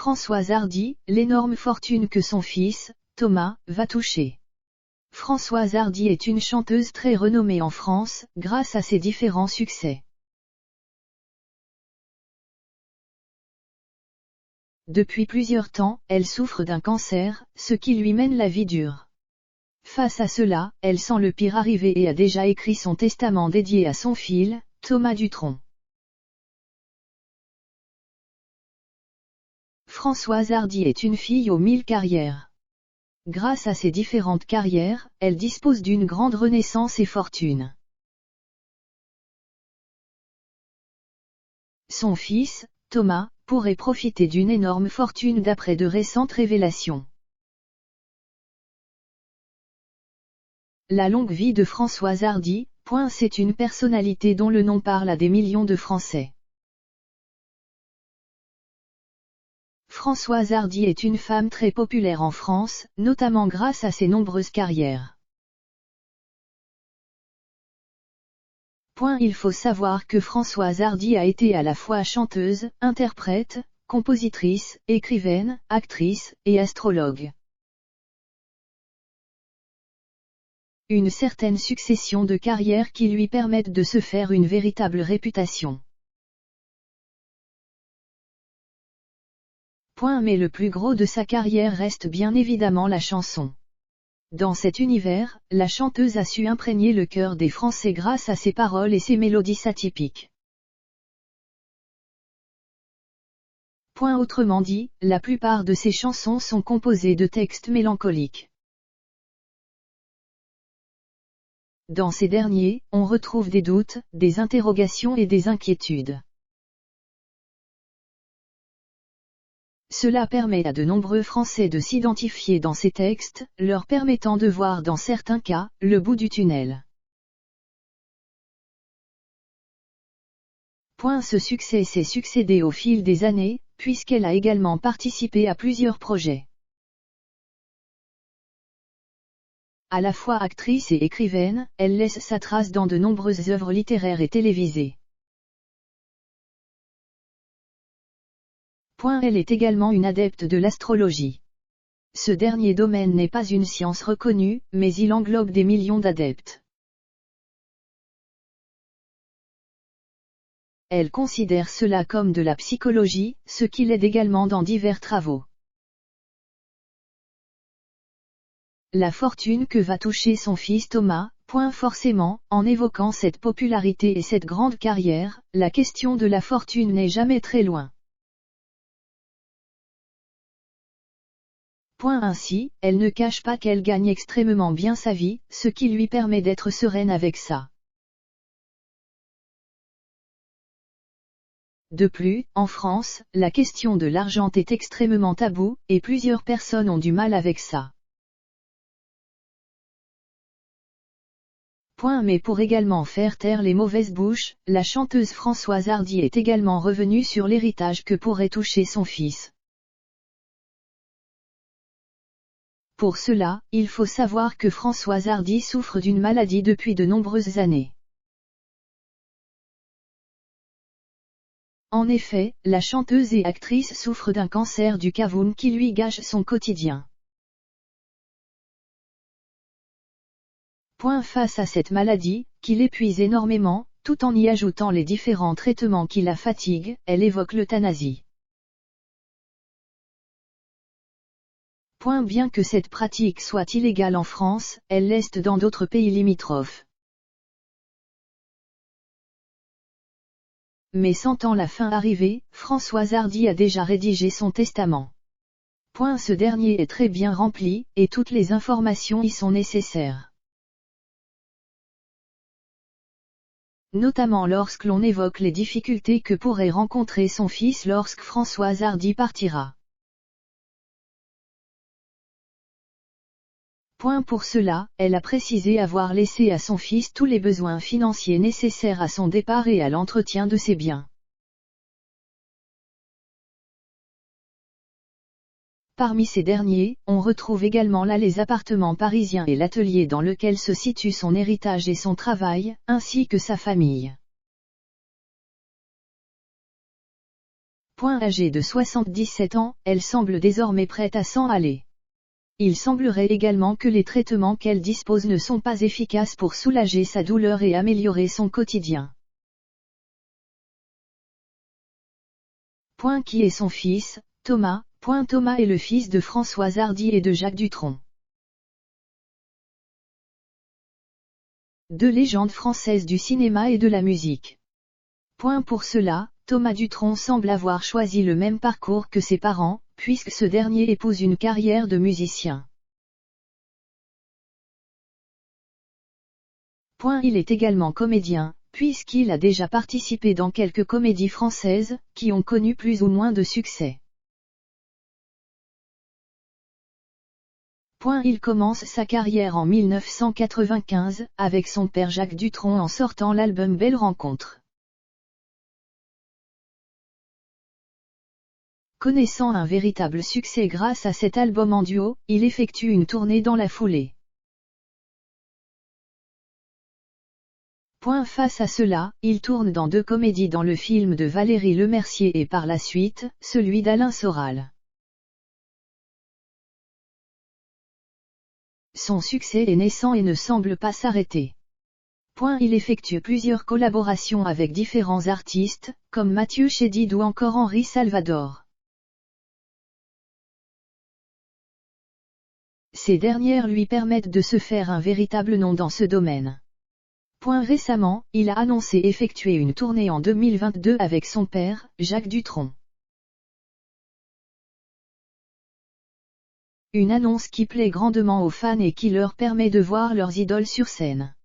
Françoise Hardy, l'énorme fortune que son fils, Thomas, va toucher. Françoise Hardy est une chanteuse très renommée en France, grâce à ses différents succès. Depuis plusieurs temps, elle souffre d'un cancer, ce qui lui mène la vie dure. Face à cela, elle sent le pire arriver et a déjà écrit son testament dédié à son fils, Thomas Dutronc. Françoise Hardy est une fille aux 1000 carrières. Grâce à ses différentes carrières, elle dispose d'une grande renaissance et fortune. Son fils, Thomas, pourrait profiter d'une énorme fortune d'après de récentes révélations. La longue vie de Françoise Hardy, c'est une personnalité dont le nom parle à des millions de Français. Françoise Hardy est une femme très populaire en France, notamment grâce à ses nombreuses carrières. Il faut savoir que Françoise Hardy a été à la fois chanteuse, interprète, compositrice, écrivaine, actrice, et astrologue. Une certaine succession de carrières qui lui permettent de se faire une véritable réputation. Mais le plus gros de sa carrière reste bien évidemment la chanson. Dans cet univers, la chanteuse a su imprégner le cœur des Français grâce à ses paroles et ses mélodies atypiques. Autrement dit, la plupart de ses chansons sont composées de textes mélancoliques. Dans ces derniers, on retrouve des doutes, des interrogations et des inquiétudes. Cela permet à de nombreux Français de s'identifier dans ces textes, leur permettant de voir dans certains cas, le bout du tunnel. Ce succès s'est succédé au fil des années, puisqu'elle a également participé à plusieurs projets. À la fois actrice et écrivaine, elle laisse sa trace dans de nombreuses œuvres littéraires et télévisées. Elle est également une adepte de l'astrologie. Ce dernier domaine n'est pas une science reconnue, mais il englobe des millions d'adeptes. Elle considère cela comme de la psychologie, ce qui l'aide également dans divers travaux. La fortune que va toucher son fils Thomas, forcément, en évoquant cette popularité et cette grande carrière, la question de la fortune n'est jamais très loin. Ainsi, elle ne cache pas qu'elle gagne extrêmement bien sa vie, ce qui lui permet d'être sereine avec ça. De plus, en France, la question de l'argent est extrêmement taboue, et plusieurs personnes ont du mal avec ça. Mais pour également faire taire les mauvaises bouches, la chanteuse Françoise Hardy est également revenue sur l'héritage que pourrait toucher son fils. Pour cela, il faut savoir que Françoise Hardy souffre d'une maladie depuis de nombreuses années. En effet, la chanteuse et actrice souffre d'un cancer du Caveau qui lui gâche son quotidien. Face à cette maladie, qui l'épuise énormément, tout en y ajoutant les différents traitements qui la fatiguent, elle évoque l'euthanasie. Bien que cette pratique soit illégale en France, elle l'est dans d'autres pays limitrophes. Mais sentant la fin arriver, Françoise Hardy a déjà rédigé son testament. Ce dernier est très bien rempli, et toutes les informations y sont nécessaires. Notamment lorsque l'on évoque les difficultés que pourrait rencontrer son fils lorsque Françoise Hardy partira. Pour cela, elle a précisé avoir laissé à son fils tous les besoins financiers nécessaires à son départ et à l'entretien de ses biens. Parmi ces derniers, on retrouve également là les appartements parisiens et l'atelier dans lequel se situe son héritage et son travail, ainsi que sa famille. Âgée de 77 ans, elle semble désormais prête à s'en aller. Il semblerait également que les traitements qu'elle dispose ne sont pas efficaces pour soulager sa douleur et améliorer son quotidien. Qui est son fils, Thomas. Thomas est le fils de Françoise Hardy et de Jacques Dutronc. Deux légendes françaises du cinéma et de la musique. Pour cela, Thomas Dutronc semble avoir choisi le même parcours que ses parents, puisque ce dernier épouse une carrière de musicien. Il est également comédien, puisqu'il a déjà participé dans quelques comédies françaises, qui ont connu plus ou moins de succès. Il commence sa carrière en 1995, avec son père Jacques Dutronc en sortant l'album Belle Rencontre. Connaissant un véritable succès grâce à cet album en duo, il effectue une tournée dans la foulée. Face à cela, il tourne dans 2 comédies dans le film de Valérie Lemercier et par la suite, celui d'Alain Soral. Son succès est naissant et ne semble pas s'arrêter. Il effectue plusieurs collaborations avec différents artistes, comme Mathieu Chédid ou encore Henri Salvador. Ces dernières lui permettent de se faire un véritable nom dans ce domaine. Récemment, il a annoncé effectuer une tournée en 2022 avec son père, Jacques Dutronc. Une annonce qui plaît grandement aux fans et qui leur permet de voir leurs idoles sur scène.